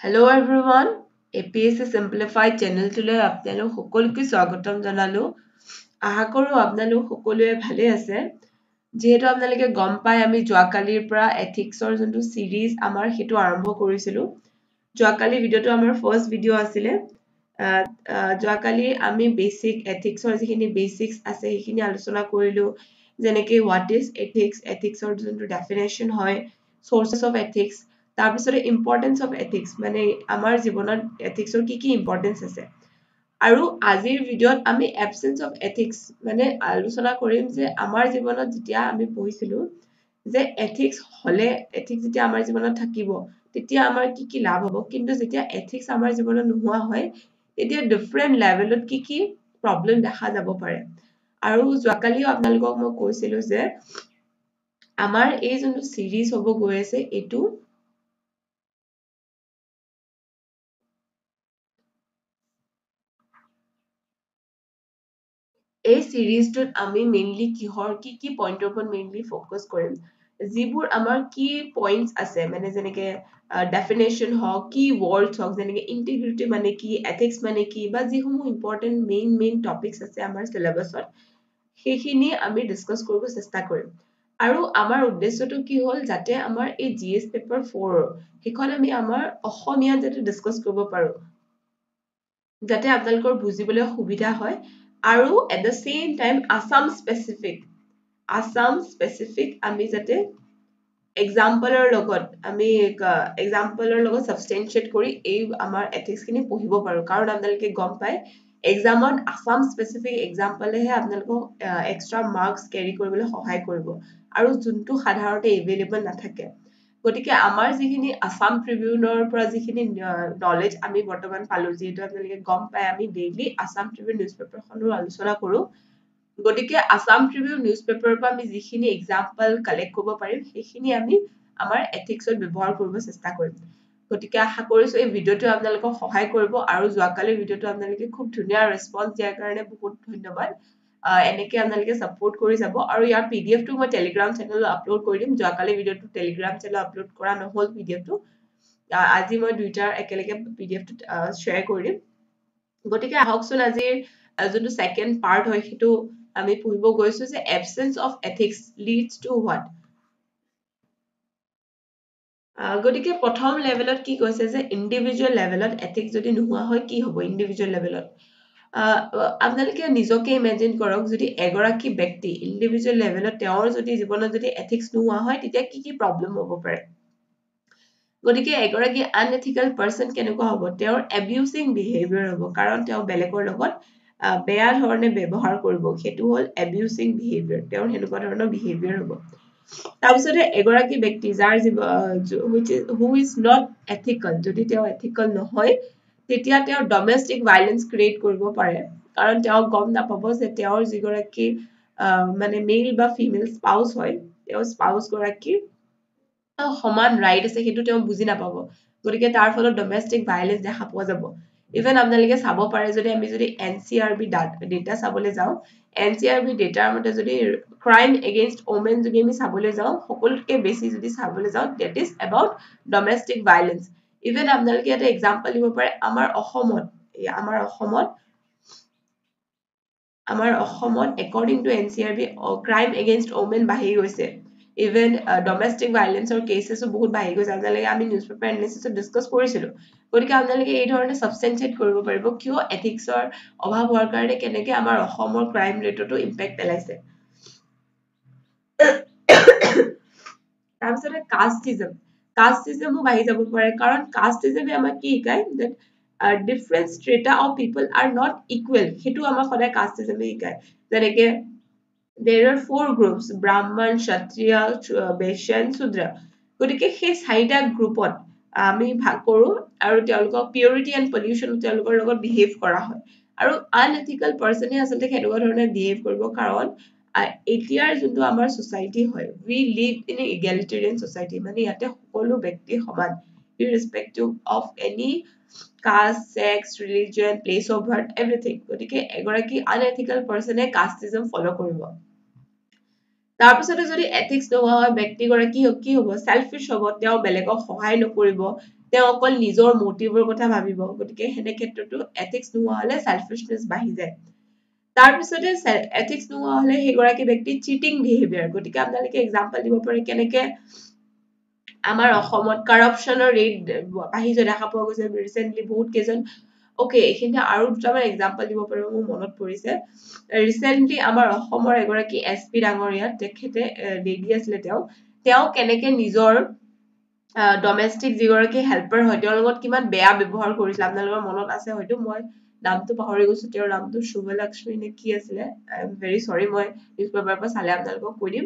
Hello everyone, APSC Simplified channel toলৈ আপোনালোক সকলোকে স্বাগতম জনালো আশা কৰো আপোনালোক সকলোৱে ভালে আছে যেহেতু আপোনালোকে গম পাই আমি যোৱাকালিৰ পৰা এথিক্সৰ যোনটো সিৰিজ আমাৰ হেতু আৰম্ভ কৰিছিলো যোৱাকালি ভিডিওটো আমাৰ ফাৰ্স্ট ভিডিও আছিলে যোৱাকালি আমি বেসিক এথিক্সৰ যিখিনি বেসিক্স আছে সেইখিনি আলোচনা কৰিলো যেনেকৈ what is ethics ethicsৰ যোনটো ডেফিনেশন হয় sources of ethics তাৰপিছতে ইম্পৰ্টেন্স অফ এথিক্স মানে আমাৰ জীৱনত এথিক্সৰ কি ইম্পৰ্টেন্স আছে আৰু আজিৰ ভিডিওত আমি এবসেন্স অফ এথিক্স মানে আলোচনা কৰিম যে আমাৰ জীৱনত যেতিয়া আমি পঢ়িছিলো যে এথিক্স হলে এথিক্স যেতিয়া আমাৰ জীৱনত থাকিব তেতিয়া আমাৰ কি লাভ হ'ব কিন্তু যেতিয়া এথিক্স আমাৰ জীৱনত নোহোৱা হয় তেতিয়া ডিফাৰেন্ট লেভেলত কি প্ৰবলেম দেখা যাব পাৰে আৰু যোৱাকালিও আপোনালোকক মই কৈছিলো যে আমাৰ এই যোনটো সিৰিজ হ'ব গৈ আছে এইটো এই সিৰিজটোত আমি মেইনলি কিহৰ কি পইণ্টৰ ওপৰত মেইনলি ফোকাস কৰিম যিবোৰ আমাৰ কি পইণ্টস আছে মানে যেনেকে ডেফিনেশন হওক কি ৱৰ্ডছ হওক যেনেকে ইন্টিগ্ৰিটি মানে কি এথিক্স মানে কি বা যিসমূহ ইম্পৰ্টেন্ট মেইন টপিকস আছে আমাৰ সিলেবাছত সেইখিনি আমি ডিসকাস কৰিব চেষ্টা কৰিম আৰু আমাৰ উদ্দেশ্যটো কি হ'ল যাতে আমাৰ এই জিএছ পেপাৰ 4 সেইখন আমি আমাৰ অসমীয়া যাতে ডিসকাস কৰিব পাৰো যাতে আপোনালোকৰ বুজিবলৈ সুবিধা হয় আৰু at the same time Assam specific আমি যাতে এক্সাম্পলৰ লগত আমি এক্সাম্পলৰ লগত সাবস্টেনশিয়েট কৰি এই আমাৰ এথিক্স খিনি পঢ়িব পাৰো কাৰণ আপোনালোকে গম পায় এক্সামত আসাম স্পেচিফিক এক্সাম্পলেহে আপোনালোকক এক্সট্ৰা মাৰ্কস কেৰি কৰিবলৈ সহায় কৰিব আৰু যোনটো সাধাৰণতে এভেইলেবল নাথাকে গতিকে আমাৰ যিখিনি আসাম ট্ৰিবিউনৰ পৰা যিখিনি নলেজ আমি বৰ্তমান পালো যেহেতু আপোনালোকে গম পায় আমি ডেইলি আসাম ট্ৰিবিউন নিউজপেপাৰখনৰ আলোচনা কৰো গতিকে আসাম ট্ৰিবিউন নিউজপেপাৰৰ পৰা আমি যিখিনি এক্সাম্পল কালেক্ট কৰিব পাৰিম সেইখিনি আমি আমাৰ এথিক্সত ব্যৱহাৰ কৰিব চেষ্টা কৰিম গতিকে আশা কৰিছো এই ভিডিওটো আপোনালোকক সহায় কৰিব আৰু যোৱাকালিৰ ভিডিওটো আপোনালোকে খুব ধুনীয়া ৰেসপন্স দিয়াৰ কাৰণে বহুত ধন্যবাদ এনেকে আপোনালোকে সাপোৰ্ট কৰি যাব আৰু ইয়াৰ পিডিএফ টো মই টেলিগ্ৰাম চেনেলত আপলোড কৰি দিম যোৱাকালি ভিডিওটো টেলিগ্ৰাম চেনেলত আপলোড কৰা নহল পিডিএফটো আজি মই দুইটাৰ একেলগে পিডিএফ টো শ্বেয়াৰ কৰি দিম গতিকে আহকচোন আজিৰ যোনটো সেকেন্ড পাৰ্ট হয় সেইটো আমি পঢ়িব গৈছো যে absence of ethics leads to what গতিকে প্ৰথম লেভেলত কি কৈছে যে ইন্ডিভিজুৱেল লেভেলত এথিক্স যদি নোহোৱা হয় কি হ'ব ইন্ডিভিজুৱেল লেভেলত আপোনালোকে নিজকে ইমেজিন কৰক যদি এগৰাকী ব্যক্তি ইন্ডিভিজুৱেল লেভেলত তেওঁৰ যদি জীৱনত যদি এথিক্স নোহোৱা হয় তেতিয়া কি প্ৰবলেম হ'ব পাৰে গতিকে এগৰাকী আনএথিকেল পাৰ্সন কেনেকুৱা হ'ব তেওঁৰ এবিউজিং বিহেভিয়াৰ হ'ব কাৰণ তেওঁ বেলেগৰ লগত বেয়া ধৰণে ব্যৱহাৰ কৰিব সেইটো হ'ল এবিউজিং বিহেভিয়াৰ তেওঁৰ হেনেকুৱা ধৰণৰ বিহেভিয়াৰ হ'ব তাৰপিছতে এগৰাকী ব্যক্তি যাৰ who is not ethical যদি তেওঁ ethical নহয় তেতিয়া তেওঁ ডমেষ্টিক ভাইলেন্স ক্ৰিয়েট কৰিব পাৰে কাৰণ তেওঁ গম নাপাব যে তেওঁৰ যিগৰাকী মানে মেইল বা ফিমেল স্পাউস হয় তেওঁ স্পাউস গৰাকী সমান ৰাইট আছে সেইটো তেওঁ বুজি নাপাব গতিকে তাৰ ফলত ডমেষ্টিক ভাইলেন্স দেখা পোৱা যাব ইভেন আপোনালোকে চাব পাৰে যদি আমি যদি এনচিআৰবি ডেটা চাবলৈ যাওঁ এনচিআৰবি ডেটাৰ মতে যদি ক্ৰাইম এগেইনষ্ট ওমেন যদি আমি চাবলৈ যাওঁ সকলোতকৈ বেছি যদি চাবলৈ যাওঁ that is about domestic violence even আপোনালোকে এটা এক্সাম্পল দিব পাৰে আমাৰ অসমত according to NCRB crime against women বাঢ়ি গৈছে ইভেন ডমেষ্টিক ভাইলেন্সৰ কেছেছো বহুত বাঢ়ি গৈছে আপোনালোকে আমি নিউজপেপাৰ এনালিসিছত ডিসকাস কৰিছিলো গতিকে আপোনালোকে এই ধৰণে সাবস্টেনশিয়েট কৰিব পাৰিব কিয় এথিক্সৰ অভাৱ হোৱাৰ কাৰণে কেনেকৈ আমাৰ অসমৰ ক্ৰাইম ৰেটতো ইম্পেক্ট পেলাইছে তাৰপিছতে কাষ্টিজমো বাঢ়ি যাব পাৰে কাৰণ কাষ্টিজমে আমাক কি শিকায় that different strata of people are not equal সেইটো আমাক সদায় কাষ্টিজমে শিকায় যেনেকে there are four groups brahman kshatriya vaishya and shudra গতিকে সেই চাৰিটা গ্ৰুপত আমি ভাগ কৰো আৰু তেওঁলোকক পিউৰিটি এণ্ড পলিউশ্যন তেওঁলোকৰ লগত বিহেভ কৰা হয় আৰু আনএথিকেল পাৰ্সনে আচলতে কেনেকুৱা ধৰণে বিহেভ কৰিব কাৰণ এতিয়াৰ যোনটো আমাৰ সোসাইটি হয় we live in a egalitarian society মানে ইয়াতে সকলো ব্যক্তি সমান irrespective of any caste sex religion place of birth everything গতিকে এগৰাকী আনএথিকেল পাৰ্সনে কাষ্টিজম ফলো কৰিব তাৰপিছতে যদি এথিক্স নোহোৱা হয় ব্যক্তিগৰাকী কি হ'ব সেলফিশ হ'ব তেওঁ বেলেগক সহায় নকৰিব তেওঁ অকল নিজৰ মোটিভৰ কথা ভাবিব গতিকে হেনে ক্ষেত্ৰতো এথিক্স নোহোৱা হলে সেলফিশনেস বাঢ়ি যায় তাৰপিছতে এথিক্স নোহোৱা হলে সেইগৰাকী ব্যক্তি চিটিং বিহেভিয়াৰ গতিকে আপোনালোকে এক্সাম্পল দিব পাৰে কেনেকে আমাৰ অসমত কাৰাপচনৰ ৰেট বাঢ়ি যোৱা দেখা পোৱা গৈছে ৰিসেন্টলি বহুত কেইজন ওকে এইখিনি আৰু দুটামান এক্সাম্পল দিব পাৰো মোৰ মনত পৰিছে ৰিসেন্টলি আমাৰ অসমৰ এগৰাকী এসপি ডাঙৰীয়া তেখেতে লেডি আছিলে তেওঁ কেনেকে নিজৰ ডমেষ্টিক যিগৰাকী হেল্পাৰ হয় তেওঁৰ লগত কিমান বেয়া ব্যৱহাৰ কৰিছিল আপোনালোকৰ মনত আছে হয়তো মই নামটো পাহৰি গৈছো তেওঁৰ নামটো শুভলক্ষ্মী নে কি আছিলে আই এম ভেৰি সৰি মই নিউজ পেপাৰৰ পৰা চালে আপোনালোকক কৈ দিম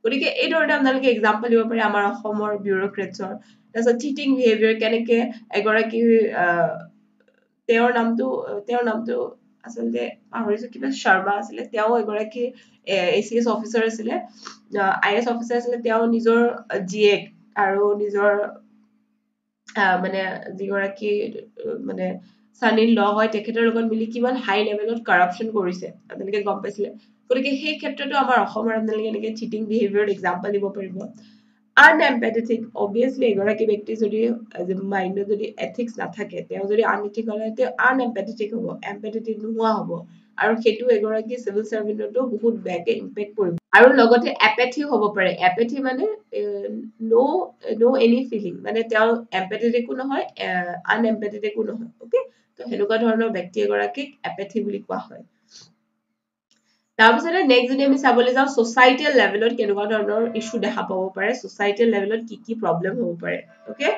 গতিকে এই ধৰণে আপোনালোকে এক্সাম্পল দিব পাৰে আমাৰ অসমৰ বিউৰোক্ৰেটছৰ তাৰপিছত চিটিং বিহেভিয়াৰ কেনেকে এগৰাকী তেওঁৰ নামটো আচলতে পাহৰিছো কিবা শৰ্মা আছিলে তেওঁ এগৰাকী এচিএছ অফিচাৰ আছিলে আইএছ অফিচাৰ আছিলে তেওঁ নিজৰ জীয়েক আৰু নিজৰ মানে যিগৰাকী মানে সানি ল হয় তেখেতৰ লগত মিলি কিমান হাই লেভেলত কাৰাপচন কৰিছে আপোনালোকে গম পাইছিলে গতিকে সেই ক্ষেত্ৰতো আমাৰ অসমৰ আপোনালোকে এনেকে চিটিং বিহেভিয়াৰ এক্সাম্পল দিব পাৰিব আনএম্পেথেটিক অবভিয়াছলি এগৰাকী ব্যক্তি যদি মাইণ্ডত যদি এথিক্স নাথাকে তেওঁ যদি আনইথিকেল হয় তেওঁ আনএম্পেথেটিক হ'ব এম্পেথেটিক নোহোৱা হ'ব আৰু সেইটো এগৰাকী চিভিল সাৰ্ভেন্টতো বহুত বেয়াকে ইম্পেক্ট কৰিব আৰু লগতে এপেথি হ'ব পাৰে এপেথি মানে নো এনি ফিলিং মানে তেওঁ এম্পেথেটিকো নহয় আনএম্পেথেটিকো নহয় ওকে তো সেনেকুৱা ধৰণৰ ব্যক্তি এগৰাকীক এপেথি বুলি কোৱা হয় তাৰপিছতে নেক্সট যদি আমি চাবলৈ যাওঁ সোসাইটিয়েল লেভেলত কেনেকুৱা ধৰণৰ ইস্যু দেখা পাব পাৰে সোসাইটিয়েল লেভেলত কি প্ৰব্লেম হ'ব পাৰে ওকে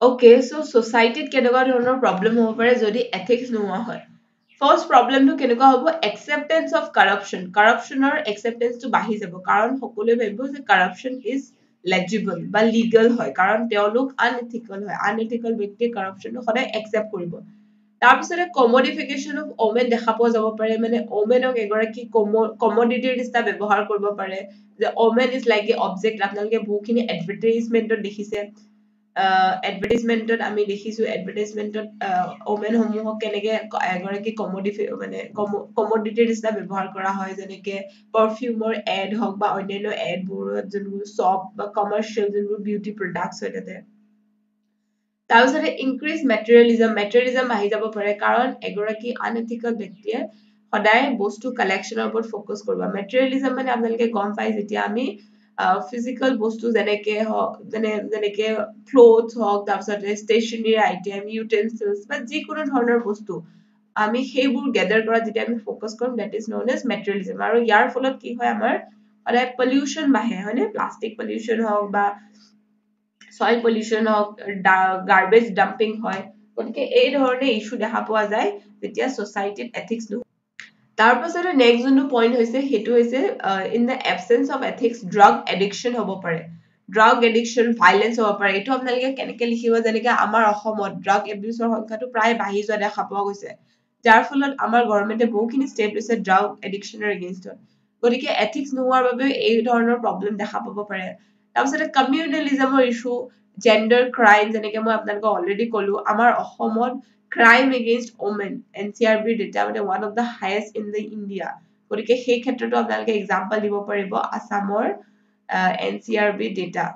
ওকে সো সোসাইটিত কেনেকুৱা ধৰণৰ প্ৰব্লেম হ'ব পাৰে যদি এথিক্স নোহোৱা হয় ফাৰ্স্ট প্ৰব্লেমটো কেনেকুৱা হ'ব একসেপ্টেন্স অফ কাৰাপচনৰ একসেপ্টেন্সটো বাঢ়ি যাব কাৰণ সকলোৱে ভাবিব যে কাৰাপচন ইজ লেজিবল বা লিগেল হয় কাৰণ তেওঁলোক আনএথিকেল হয় আনএথিকেল ব্যক্তিয়ে কাৰাপচনটো সদায় একসেপ্ট কৰিব তাৰপিছতে কমডিফিকেশন অফ ওমেন দেখা পোৱা যাব পাৰে মানে ওমেনক এগৰাকী কমডিটিৰ নিচিনা ব্যৱহাৰ কৰিব পাৰে যে women is like a object আপোনালোকে বহুখিনি এডভাৰটাইজমেন্টত দেখিছে এডভাৰটাইজমেন্টত আমি দেখিছো এডভাৰটাইজমেন্টত ওমেন সমূহক কেনেকে এগৰাকী কমডিটিৰ নিচিনা ব্যৱহাৰ কৰা হয় যেনেকে পাৰফিউমৰ এড হওক বা অন্যান্য এডবোৰত যোনবোৰ শ্বপ বা কমাৰ্চিয়েল যোনবোৰ বিউটি প্ৰডাক্টছ হয় তাতে তাৰপিছতে ইনক্ৰিজ মেটেৰিয়েলিজম আহি যাব পাৰে কাৰণ এগৰাকী আনএথিকেল ব্যক্তিয়ে সদায় বস্তু কালেকশ্যনৰ ওপৰত ফ'কাছ কৰিব মেটেৰিয়েলিজম মানে আপোনালোকে গম পায় যেতিয়া আমি ফিজিকেল বস্তু যেনেকে হওক যেনেকে ক্লথছ হওক তাৰপিছতে ষ্টেচনাৰী আইটেম ইউটেনচিলছ বা যিকোনো ধৰণৰ বস্তু আমি সেইবোৰ গেডাৰ কৰা যেতিয়া আমি ফ'কাছ কৰিম দেট ইজ নন এজ মেটেৰিয়েলিজম আৰু ইয়াৰ ফলত কি হয় আমাৰ সদায় পলিউশ্যন বাঢ়ে হয়নে প্লাষ্টিক পলিউশ্যন হওক বা সয়েল পলিউশ্যন হওক গাৰ্বেজ ডাম্পিং হয় গতিকে এই ধৰণে ইস্যু দেখা পোৱা যায় যেতিয়া ছ'চাইটিত এথিক্স তাৰপাছতে নেক্সট যোনটো পইণ্ট হৈছে সেইটো হৈছে in the absence of ethics drug addiction হ'ব পাৰে ড্ৰাগ এডিকশ্যন ভাইলেন্স হ'ব পাৰে এইটো আপোনালোকে কেনেকে লিখিব যেনেকে আমাৰ অসমত ড্ৰাগ এবিউজৰ সংখ্যাটো প্ৰায় বাঢ়ি যোৱা দেখা পোৱা গৈছে যাৰ ফলত আমাৰ গভৰ্ণমেণ্টে বহুখিনি ষ্টেপ লৈছে ড্ৰাগ এডিকশ্যনৰ এগেইনষ্টত গতিকে এথিক্স নোহোৱাৰ বাবে এই ধৰণৰ প্ৰব্লেম দেখা পাব পাৰে তাৰপিছতে কমিউনেলিজমৰ ইস্যু জেণ্ডাৰ ক্ৰাইম যেনেকে মই আপোনালোকক অলৰেডি ক'লো আমাৰ অসমত crime against women NCRB data মানে one of the highest in the India গতিকে সেই ক্ষেত্ৰতো আপোনালোকে এক্সাম্পল দিব পাৰিব আছামৰ NCRB ডেটা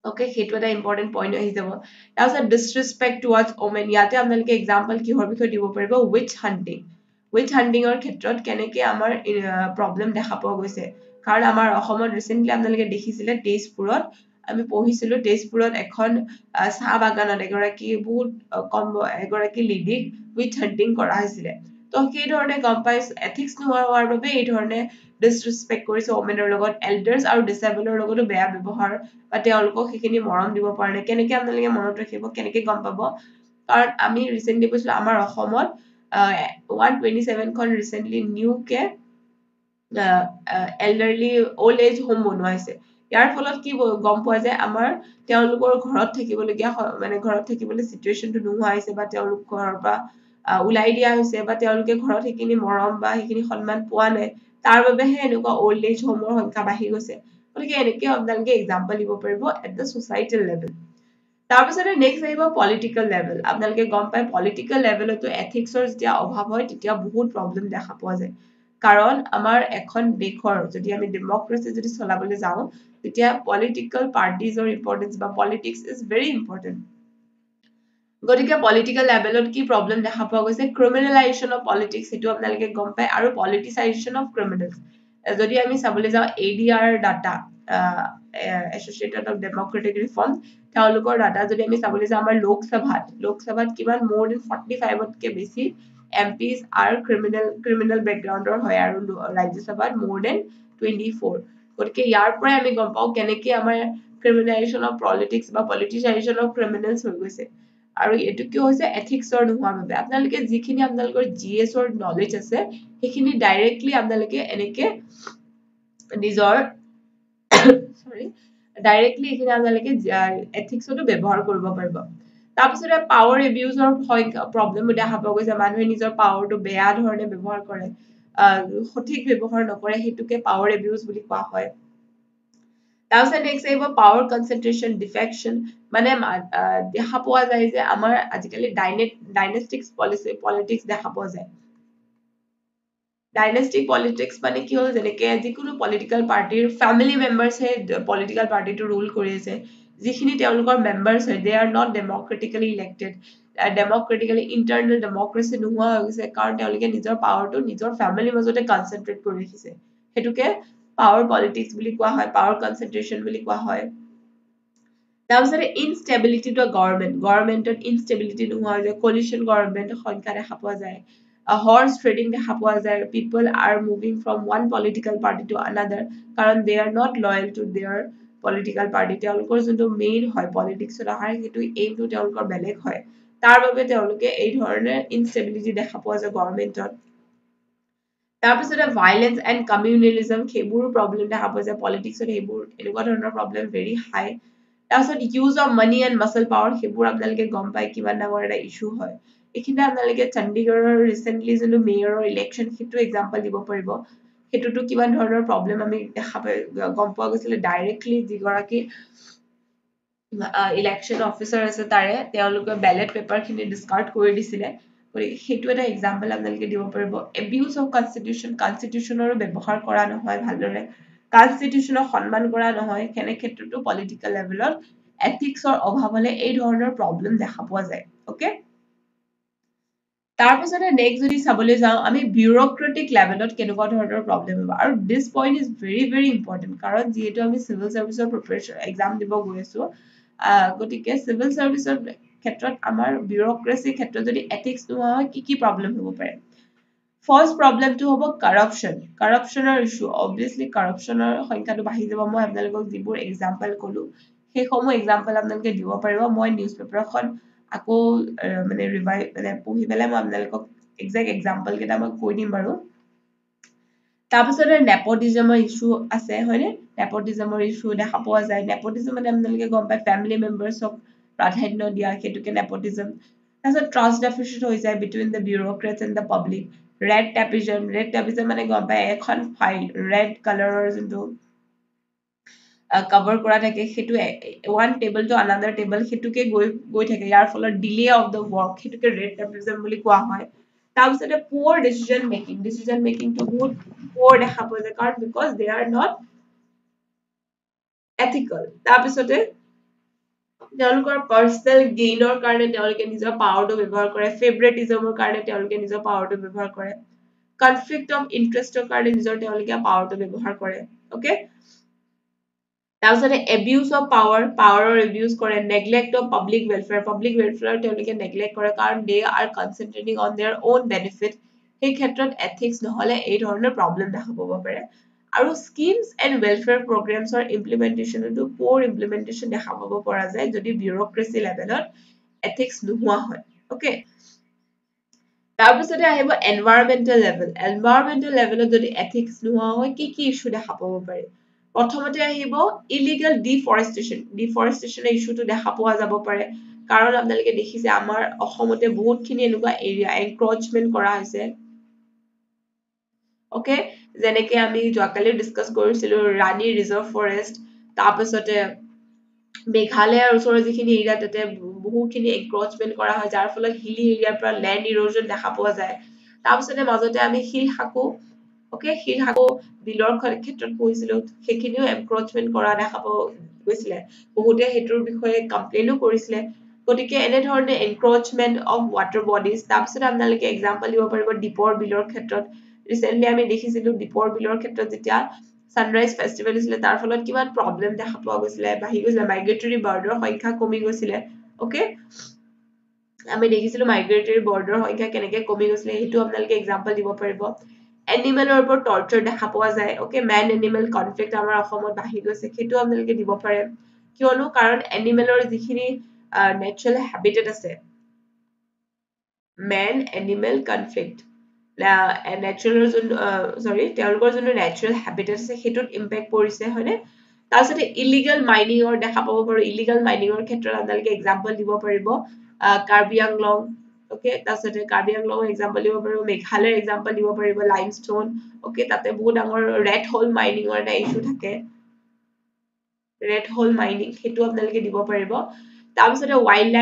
ওকে সেইটো এটা ইম্পৰ্টেণ্ট পইণ্ট আহি যাব তাৰপিছত ডিছৰেচপেক্ট টুৱাৰ্ডছ ওমেন ইয়াতে আপোনালোকে এক্সাম্পল কিহৰ বিষয়ে দিব পাৰিব উইচ হাণ্টিঙৰ ক্ষেত্ৰত কেনেকে আমাৰ প্ৰব্লেম দেখা পোৱা গৈছে কাৰণ আমাৰ অসমত ৰিচেণ্টলি আপোনালোকে দেখিছিলে তেজপুৰত আমি পঢ়িছিলো তেজপুৰত এখন চাহ বাগানত এগৰাকী লেডিক উইচ হাণ্টিং কৰা হৈছিলে তো সেই ধৰণে গম পাই এথিক্স নোহোৱাৰ বাবে এই ধৰণে ডিছৰেচপেক্ট কৰিছে ওমেনৰ লগত এল্ডাৰ্ছ আৰু ডিচেবলৰ লগতো বেয়া ব্যৱহাৰ বা তেওঁলোকক সেইখিনি মৰম দিব পৰা নাই কেনেকে আপোনালোকে মনত ৰাখিব কেনেকে গম পাব কাৰণ আমি ৰিচেণ্টলি কৈছিলো আমাৰ অসমত 127খন ৰিচেণ্টলি নিউকে এল্ডাৰলি অল্ড এজ হোম বনোৱা হৈছে ইয়াৰ ফলত কি গম পোৱা যায় আমাৰ তেওঁলোকৰ ঘৰত থাকিবলগীয়া মানে ঘৰত থাকিবলৈ চিটুৱেশ্যনটো নোহোৱা হৈছে বা তেওঁলোক ঘৰৰ পৰা ওলাই দিয়া হৈছে বা তেওঁলোকে ঘৰত সেইখিনি মৰম বা সেইখিনি সন্মান পোৱা নাই তাৰ বাবেহে এনেকুৱা অল্ড এজ হোমৰ সংখ্যা বাঢ়ি গৈছে গতিকে এনেকে আপোনালোকে এক্সাম্পল দিব পাৰিব এট দ্য ছ'চাইটেল লেভেল তাৰপিছতে নেক্সট আহিব পলিটিকেল লেভেল আপোনালোকে গম পায় পলিটিকেল লেভেলতো এথিক্সৰ যেতিয়া অভাৱ হয় তেতিয়া বহুত প্ৰব্লেম দেখা পোৱা যায় কাৰণ আমাৰ এখন দেশৰ যদি আমি ডেমক্ৰেসি যদি চলাবলৈ যাওঁ তেতিয়া পলিটিক্যাল পাৰ্টিজৰ ইম্পৰ্টেন্স বা পলিটিক্স ইজ ভেৰি ইম্পৰ্টেন্ট গতিকে পলিটিক্যাল লেভেলত কি প্ৰবলেম দেখা পোৱা গৈছে ক্ৰিমিনেলাইজেশ্যন অফ পলিটিক্স সেইটো আপোনালোকে গম পায় আৰু পলিটিচাইজেশ্যন অফ ক্ৰিমিনেলছ যদি আমি চাবলৈ যাওঁ ADR data associated of democratic reform তেওঁলোকৰ ডাটা যদি আমি চাবলৈ যাওঁ আমাৰ লোকসভাত কিমান মোৰ দেন 45তকৈ বেছি MPs are criminal বেকগ্ৰাউণ্ডৰ হয় আৰু ৰাজ্যসভাত মোৰ দেন 24 গতিকে ইয়াৰ পৰাই আমি গম পাওঁ কেনেকৈ আমাৰ ক্ৰিমিনেলাইজেশ্যন অফ পলিটিক্স বা পলিটিচাইজেশ্যন অফ ক্ৰিমিনেলছ হৈ গৈছে আৰু এইটো কি হৈছে এথিক্সৰ নোহোৱাৰ বাবে আপোনালোকে যিখিনি আপোনালোকৰ GS ৰ নলেজ আছে সেইখিনি ডাইৰেক্টলি আপোনালোকে এনেকে নিজৰ সৰি ডাইৰেক্টলি এইখিনি আপোনালোকে এথিক্সতো ব্যৱহাৰ কৰিব পাৰিব তাৰপিছতে পাৱাৰ এবিউজৰ প্ৰবলেম দেখা পোৱা গৈছে মানুহে নিজৰ পাৱাৰটো বেয়া ধৰণে ব্যৱহাৰ কৰে সঠিক ব্যৱহাৰ নকৰে সেইটোকে পাৱাৰ এবিউজ বুলি কোৱা হয় তাৰপিছত নেক্সট আহিব পাৱাৰ কনচেন্ট্ৰেশ্যন ডিফেকশ্যন মানে দেখা পোৱা যায় যে আমাৰ আজিকালি ডাইনেষ্টিক পলিটিক্স দেখা পোৱা যায় ডাইনেষ্টিক পলিটিক্স মানে কি হ'ল যেনেকে যিকোনো পলিটিকেল পাৰ্টিৰ ফেমিলি মেম্বাৰ্ছে পলিটিকেল পাৰ্টিটো ৰুল কৰি আছে যিখিনি তেওঁলোকৰ মেম্বাৰ্ছ হয় they are not democratically elected democratically internal democracy নোহোৱা হৈ গৈছে কাৰণ তেওঁলোকে নিজৰ পাৱাৰটো নিজৰ ফেমিলিৰ মাজতে কনচেন্ট্ৰেট কৰি ৰাখিছে সেইটোকে পাৱাৰ পলিটিক্স বুলি কোৱা হয় পাৱাৰ কনচেন্ট্ৰেশ্যন বুলি কোৱা হয় তাৰপিছতে ইনষ্টেবিলিটি টু গভৰ্ণমেণ্টত ইনষ্টেবিলিটি নোহোৱা হৈ যায় কলিশ্যন গভৰ্ণমেণ্টৰ সংখ্যা দেখা পোৱা যায় horse trading দেখা পোৱা যায় people are moving from one political party to another কাৰণ they are not loyal to their political party তেওঁলোকৰ যোনটো মেইন হয় পলিটিক্সত অহাৰ সেইটো এইমটো তেওঁলোকৰ বেলেগ হয় তাৰ বাবে তেওঁলোকে এই ধৰণে ইনষ্টেবিলিটি দেখা পোৱা যায় গভৰ্ণমেণ্টত তাৰপিছতে ভাইলেন্স এণ্ড কমিউনেলিজম সেইবোৰ প্ৰবলেম দেখা পোৱা যায় পলিটিক্সত সেইবোৰ এনেকুৱা ধৰণৰ প্ৰবলেম ভেৰি হাই তাৰপিছত use of money and muscle power সেইবোৰ আপোনালোকে গম পায় কিমান ডাঙৰ এটা ইছ্যু হয় এইখিনি আপোনালোকে চণ্ডীগড়ৰ ৰিচেণ্টলি যোনটো মেয়ৰৰ ইলেকশ্যন সেইটো এক্সাম্পল দিব পাৰিব সেইটোতো কিমান ধৰণৰ প্ৰবলেম আমি দেখা পাই গম পোৱা গৈছিলে ডাইৰেক্টলি যিগৰাকী ইলেকশ্যন অফিচাৰ আছে তাৰে তেওঁলোকে বেলেট পেপাৰখিনি ডিছকাৰ্ড কৰি দিছিলে গতিকে সেইটো এটা এক্সাম্পল আপোনালোকে দিব পাৰিব এবিউজ অফ কনষ্টিটিউশ্যনৰো ব্যৱহাৰ কৰা নহয় ভালদৰে কনষ্টিটিউশ্যনক সন্মান কৰা নহয় কেনে ক্ষেত্ৰতো পলিটিকেল লেভেলত এথিক্সৰ অভাৱ হলে এই ধৰণৰ প্ৰবলেম দেখা পোৱা যায় অকে তাৰপিছতে নেক্সট যদি চাবলৈ যাওঁ আমি বিউৰক্ৰেটিক লেভেলত কেনেকুৱা ধৰণৰ প্ৰবলেম হ'ব আৰু this point is very very important কাৰণ যিহেতু আমি চিভিল চাৰ্ভিচৰ প্ৰিপেৰেশ্যন এক্সাম দিব গৈ আছো গতিকে চিভিল চাৰ্ভিচৰ ক্ষেত্ৰত আমাৰ বিউৰক্ৰেচিৰ ক্ষেত্ৰত যদি এথিক্স নোহোৱা হয় কি প্ৰবলেম হ'ব পাৰে ফাৰ্ষ্ট প্ৰবলেমটো হ'ব কাৰাপশ্যনৰ ইছ্যু অবভিয়াছলি কাৰাপশ্যনৰ সংখ্যাটো বাঢ়ি যাব মই আপোনালোকক যিবোৰ এক্সাম্পল ক'লো সেইসমূহ এক্সাম্পল আপোনালোকে দিব পাৰিব মই নিউজ পেপাৰখন আকৌ মানে পঢ়ি পেলাই মই আপোনালোকক এক্সাক্ট এক্সাম্পল কেইটা মই কৈ দিম বাৰু তাৰপিছতে নেপটিজমৰ ইছ্যু আছে হয়নে নেপটিজমৰ ইছ্যু দেখা পোৱা যায় নেপটিজম মানে আপোনালোকে গম পায় ফেমিলি মেম্বাৰ্ছক প্ৰাধান্য দিয়া সেইটোকে নেপটিজম তাৰপিছত ট্ৰাষ্ট ডেফিচিট হৈ যায় between the bureaucrats and the public red tapism মানে গম পায় এখন ফাইল ৰেড কালাৰৰ যোনটো কভাৰ কৰা থাকে সেইটো one table to another table সেইটোকে গৈ থাকে ইয়াৰ ফলত ডিলে অফ দ্য ৱৰ্ক সেইটোকে ৰেড টেপিজম বুলি কোৱা হয় তাৰপিছতে পুৱাৰ ডিচিজন মেকিংটো বহুত পুৱাৰ দেখা পোৱা যায় কাৰণ because they are not ethical তাৰপিছতে তেওঁলোকৰ পাৰ্চনেল গেইনৰ কাৰণে তেওঁলোকে নিজৰ পাৱাৰটো ব্যৱহাৰ কৰে ফেভৰেটিজমৰ কাৰণে তেওঁলোকে নিজৰ পাৱাৰটো ব্যৱহাৰ কৰে কনফ্লিক্ট অফ ইণ্টাৰেষ্টৰ কাৰণে তেওঁলোকে পাৱাৰটো ব্যৱহাৰ কৰে অকে তাৰপিছতে এবিউজ অফ পাৱাৰৰ এবিউজ কৰে নেগলেক্ট অফ পাব্লিক ৱেলফেয়াৰ তেওঁলোকে নেগলেক্ট কৰে কাৰণ they are concentrating on their own benefit সেই ক্ষেত্ৰত এথিক্স নহলে এই ধৰণৰ প্ৰবলেম দেখা পাব পাৰে আৰু স্কিমছ এণ্ড ৱেলফেয়াৰ প্ৰগ্ৰেমছৰ ইমপ্লিমেণ্টেশ্যনতো পুৱাৰ ইমপ্লিমেণ্টেশ্যন দেখা পাব পৰা যায় যদি বিউৰক্ৰেচি লেভেলত এথিক্স নোহোৱা হয় অকে তাৰপিছতে আহিব এনভাইৰনমেণ্টেল লেভেলত যদি এথিক্স নোহোৱা হয় কি ইছ্যু দেখা পাব পাৰি প্ৰথমতে আহিব ইলিগেল ডিফৰেষ্টেশ্যন ইছ্যুটো দেখা পোৱা যাব পাৰে কাৰণ আপোনালোকে দেখিছে আমাৰ অসমতে বহুতখিনি এনেকুৱা এৰিয়া এনক্ৰচমেণ্ট কৰা হৈছে অকে যেনেকে আমি যোৱাকালি ডিছকাছ কৰিছিলো ৰাণী ৰিজাৰ্ভ ফৰেষ্ট তাৰপিছতে মেঘালয়ৰ ওচৰৰ যিখিনি এৰিয়া তাতে বহুখিনি এনক্ৰচমেণ্ট কৰা হয় যাৰ ফলত হিলি এৰিয়াৰ পৰা লেণ্ড ইৰোজন দেখা পোৱা যায় তাৰপিছতে মাজতে আমি শিল শাকো ওকে আকৌ বিলৰ ক্ষেত্ৰত পঢ়িছিলো সেইখিনিও এনক্ৰচমেন্ট কৰা দেখা গৈছিলে বহুতে সেইটোৰ বিষয়ে কমপ্লেইনো কৰিছিলে গতিকে এনেধৰণে এনক্ৰচমেন্ট অফ ৱাটাৰ বডিজ তাৰপিছত আপোনালোকে এক্সাম্পল দিব পাৰিব দীপৰ বিলৰ ক্ষেত্ৰত ৰিচেন্টলি আমি দেখিছিলো দীপৰ বিলৰ ক্ষেত্ৰত যেতিয়া সানৰাইজ ফেষ্টিভেল হৈছিলে তাৰ ফলত কিমান প্ৰব্লেম দেখা পোৱা গৈছিলে বাঢ়ি গৈছিলে মাইগ্ৰেটৰী বাৰ্ডৰ সংখ্যা কমি গৈছিলে ওকে আমি দেখিছিলো মাইগ্ৰেটৰী বাৰ্ডৰ সংখ্যা কেনেকে কমি গৈছিলে সেইটো আপোনালোকে এক্সাম্পল দিব পাৰিব এনিমেলৰ ওপৰত টৰ্চাৰ দেখা পোৱা যায় ওকে মেন এনিমেল কনফ্লিক্ট আমাৰ অসমত বাঢ়ি গৈছে সেইটো আপোনালোকে দিব পাৰে কিয়নো কাৰণ এনিমেলৰ যিখিনি নেচাৰেল হেবিটেট আছে মেন এনিমেল কনফ্লিক্ট নেচাৰেল যোনটো চৰি তেওঁলোকৰ যোনটো নেচাৰেল হেবিটেট আছে সেইটোত ইম্পেক্ট পৰিছে হয়নে তাৰপিছতে ইলিগেল মাইনিঙৰ দেখা পাব পাৰো ইলিগেল মাইনিঙৰ ক্ষেত্ৰত আপোনালোকে এক্সাম্পল দিব পাৰিব কাৰ্বি আংলং ওকে তাৰপিছতে কাৰ্বি আংলঙৰ এক্সাম্পল দিব পাৰিব মেঘালয়ৰ এক্সাম্পল দিব পাৰিব লাইমষ্টন ওকে তাতে বহুত ডাঙৰ ৰেড হল মাইনিঙৰ এটা ইছ্যু থাকে ৰেড হল মাইনিং সেইটো আপোনালোকে দিব পাৰিব তাৰপিছতে ৱাইল্ড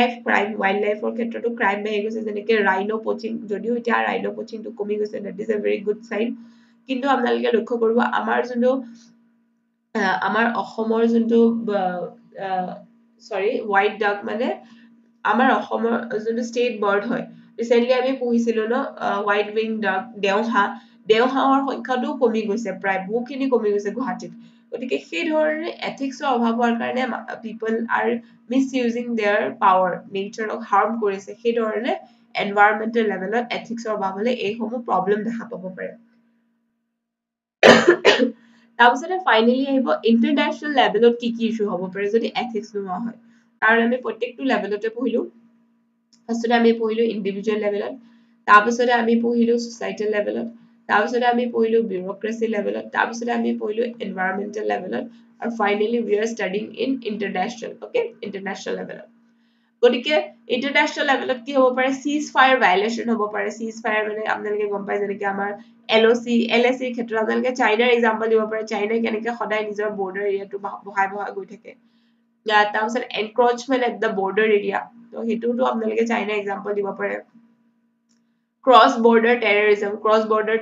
লাইফৰ ক্ষেত্ৰতো ক্ৰাইম বাঢ়ি গৈছে যেনেকে ৰাইনো পচিং যদিও এতিয়া ৰাইনো পচিংটো কমি গৈছে that is a very good sign কিন্তু আপোনালোকে লক্ষ্য কৰিব আমাৰ যোনটো আমাৰ অসমৰ যোনটো চৰি হোৱাইট ডাক মানে আমাৰ অসমৰ যোনটো ষ্টেট বাৰ্ড হয় ৰিচেন্টলি আমি পঢ়িছিলো ন হোৱাইট উইং ডাক দেওহাঁহৰ সংখ্যাটোও কমি গৈছে প্ৰায় বহুখিনি কমি গৈছে গুৱাহাটীত গতিকে সেই ধৰণে এথিক্সৰ অভাৱ হোৱাৰ কাৰণে people are misusing their power নেচাৰক হাৰ্ম কৰিছে সেই ধৰণে এনভাইৰনমেন্টেল লেভেলত এথিক্সৰ অভাৱ হলে এইসমূহ প্ৰব্লেম দেখা পাব পাৰে তাৰপিছতে ফাইনেলি আহিব ইণ্টাৰনেশ্যনেল লেভেলত কি কি ইছ্যু হ'ব পাৰে যদি এথিক্স নোহোৱা হয় কাৰণ আমি প্ৰত্যেকটো লেভেলতে পঢ়িলো ফাৰ্ষ্টতে আমি পঢ়িলো ইণ্ডিভিজুৱেল লেভেলত তাৰপিছতে আমি পঢ়িলো ছচাইটেল লেভেলত তাৰপিছতে আমি পঢ়িলো বিউৰক্ৰেচি লেভেলত তাৰপিছতে আমি পঢ়িলো এনভাইৰনমেন্টেল লেভেলত আৰু finally we are studying in international okay international লেভেলত গতিকে ইণ্টাৰনেশ্যনেল লেভেলত কি হ'ব পাৰে চিজ ফায়াৰ ভাইলেশ্যন হ'ব পাৰে চিজ ফায়াৰ মানে আপোনালোকে গম পায় যেনেকে আমাৰ LSCৰ ক্ষেত্ৰত আপোনালোকে চাইনাৰ এক্সাম্পল দিব পাৰে চাইনাই কেনেকে সদায় নিজৰ বৰ্ডাৰ এৰিয়াটো বঢ়াই গৈ থাকে তাৰপিছত encroachment at the border area ত সেইটোতো আপোনালোকে চাইনাৰ এক্সাম্পল দিব পাৰে ক্ৰছ বৰ্ডাৰ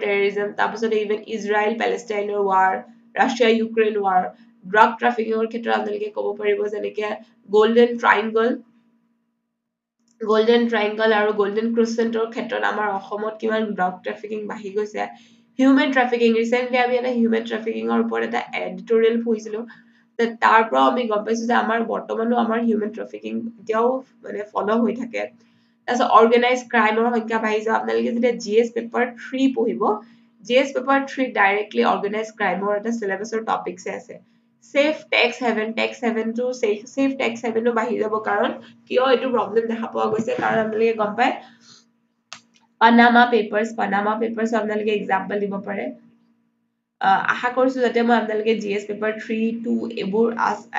টেৰৰিজম তাৰপিছত ইভেন ইজৰাইল পেলেষ্টাইনৰ war Russia Ukraine war drug ট্ৰাফিকিঙৰ ক্ষেত্ৰত আপোনালোকে ক'ব পাৰিব যেনেকে গল্ডেন ট্ৰাইংগল আৰু গল্ডেন ক্ৰুচেণ্টৰ ক্ষেত্ৰত আমাৰ অসমত কিমান ড্ৰাগ ট্ৰাফিকিং বাঢ়ি গৈছে হিউমেন ট্ৰাফিকিং ৰিচেণ্টলি আমি এটা হিউমেন ট্ৰাফিকিঙৰ ওপৰত এটা এডিটৰিয়েল পঢ়িছিলো তাৰ পৰাও আমি গম পাইছো যে আমাৰ বৰ্তমানো আমাৰ হিউমেন ট্ৰাফিকিং এতিয়াও মানে ফল' হৈ থাকে তাৰপিছত অৰ্গেনাইজ ক্ৰাইমৰ সংখ্যা বাঢ়ি যাব আপোনালোকে যেতিয়া GS পেপাৰ 3 পঢ়িব GS পেপাৰ 3 ডাইৰেক্টলি অৰ্গেনাইজ ক্ৰাইমৰ এটা চিলেবাছৰ টপিকছে আছে চেফ টেক্স হেভেনটো চেফ টেক্স হেভেনো বাঢ়ি যাব কাৰণ কিয় এইটো প্ৰব্লেম দেখা পোৱা গৈছে কাৰণ আপোনালোকে গম পায় পানামা পেপাৰ্ছ আপোনালোকে এক্সাম্পল দিব পাৰে আশা কৰিছো যাতে মই আপোনালোকে GS পেপাৰ 3 2 এইবোৰ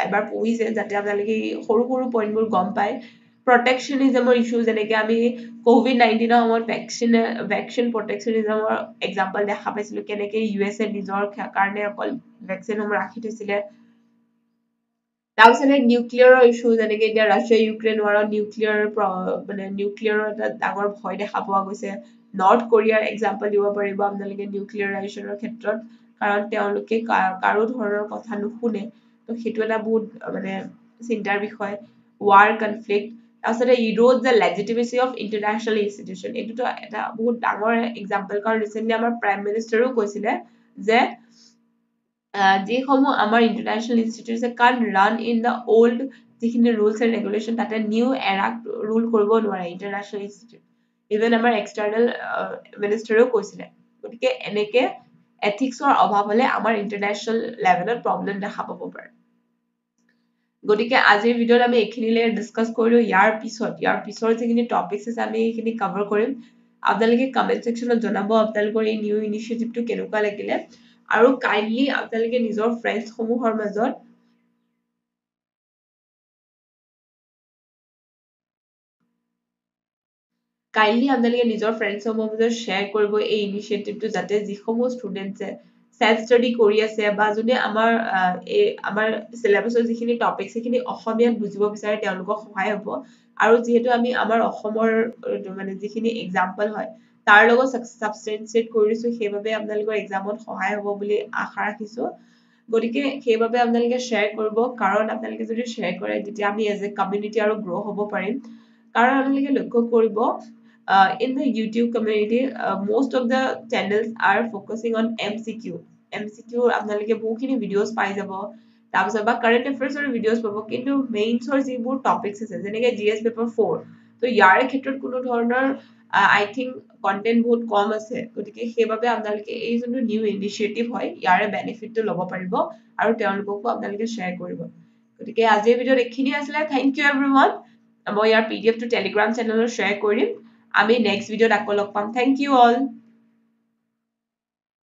এবাৰ পঢ়িছে যাতে আপোনালোকে সৰু সৰু পইণ্টবোৰ গম পায় প্ৰটেকশ্যনিজমৰ ইছ্যু যেনেকে আমি COVID-19 সময়ত ভেকচিন প্ৰটেকশ্যনিজমৰ এক্সাম্পল দেখা পাইছিলো কেনেকে USA নিজৰ কাৰণে অকল ভেকচিনসমূহ ৰাখি থৈছিলে তাৰপিছতে নিউক্লিয়াৰৰ ইছ্যু যেনেকে এতিয়া ৰাছিয়া ইউক্ৰেইন ৱাৰত নিউক্লিয়াৰৰ এটা ডাঙৰ ভয় দেখা পোৱা গৈছে নৰ্থ কোৰিয়াৰ এক্সাম্পল দিব পাৰিব আপোনালোকে নিউক্লিয়াৰাইজেশ্যনৰ ক্ষেত্ৰত কাৰণ তেওঁলোকে কাৰো ধৰণৰ কথা নুশুনে ত সেইটো এটা বহুত মানে চিন্তাৰ বিষয় ৱাৰ কনফ্লিক্ট তাৰপিছতে erode the legitimacy of international institution এইটোতো এটা বহুত ডাঙৰ এক্সাম্পল কাৰণ ৰিচেণ্টলি আমাৰ প্ৰাইম মিনিষ্টাৰেও কৈছিলে যে যিসমূহ আমাৰ ইণ্টাৰনেশ্যনেল ইনষ্টিটিউচন কান ৰান ইন দ্য অল্ড যিখিনি ৰুলছ এণ্ড ৰেগুলেশ্যন তাতে নিউ এৰাক ৰুল কৰিব নোৱাৰে ইণ্টাৰনেশ্যনেল ইনষ্টিটিউট ইভেন আমাৰ এক্সটাৰ্নেল মিনিষ্টাৰেও কৈছিলে গতিকে এনেকে এথিক্সৰ অভাৱ হলে আমাৰ ইণ্টাৰনেশ্যনেল লেভেলত প্ৰব্লেম দেখা পাব পাৰে গতিকে আজিৰ ভিডিঅ'ত আমি এইখিনিলৈ ডিছকাছ কৰিলো ইয়াৰ পিছৰ যিখিনি টপিকছ আছে আমি এইখিনি কভাৰ কৰিম আপোনালোকে কমেন্ট ছেকশ্যনত জনাব আপোনালোকৰ এই নিউ ইনিচিয়েটিভটো কেনেকুৱা লাগিলে আৰু কাইণ্ডলি আপোনালোকে নিজৰ ফ্ৰেণ্ডছ সমূহৰ মাজত আপোনালোকে নিজৰ ফ্ৰেণ্ডছসমূহৰ মাজত শ্বেয়াৰ কৰিব এই ইনিচিয়েটিভটো যাতে যিসমূহ ষ্টুডেণ্টছে চেল্ফ ষ্টাডি কৰি আছে বা যোনে আমাৰ চিলেবাছৰ যিখিনি টপিক সেইখিনি অসমীয়াত বুজিব বিচাৰে তেওঁলোকৰ সহায় হ'ব আৰু যিহেতু আমি আমাৰ অসমৰ মানে যিখিনি এক্সাম্পল হয় তাৰ লগত সাবস্টেনচিয়েট কৰি দিছো সেইবাবে আপোনালোকৰ এক্সামত সহায় হ'ব বুলি আশা ৰাখিছো গতিকে সেইবাবে আপোনালোকে শ্বেয়াৰ কৰিব কাৰণ আপোনালোকে যদি শ্বেয়াৰ কৰে তেতিয়া আমি এজ এ কমিউনিটি আৰু গ্ৰ' হ'ব পাৰিম কাৰণ আপোনালোকে লক্ষ্য কৰিব in the YouTube community most of the channels are focusing on MCQ আপোনালোকে বহুখিনি ভিডিঅ'জ পাই যাব তাৰপিছত বা কাৰেণ্ট এফেয়াৰ্ছৰ ভিডিঅ'জ পাব কিন্তু মেইনছৰ যিবোৰ টপিকছ আছে যেনেকে GS পেপাৰ 4 তো ইয়াৰে ক্ষেত্ৰত কোনো ধৰণৰ আই থিংক কন্টেন্ট বহুত কম আছে গতিকে সেইবাবে আপোনালোকে এই যোনটো নিউ ইনিচিয়েটিভ হয় ইয়াৰে বেনিফিটটো ল'ব পাৰিব আৰু তেওঁলোককো আপোনালোকে শ্বেয়াৰ কৰিব গতিকে আজিৰ ভিডিঅ'ত এইখিনি আছিলে থেংক ইউ এভৰিৱান মই ইয়াৰ PDF টো টেলিগ্ৰাম চেনেলত শ্বেয়াৰ কৰিম আমি নেক্সট ভিডিঅ'ত আকৌ লগ পাম থেংক ইউ অল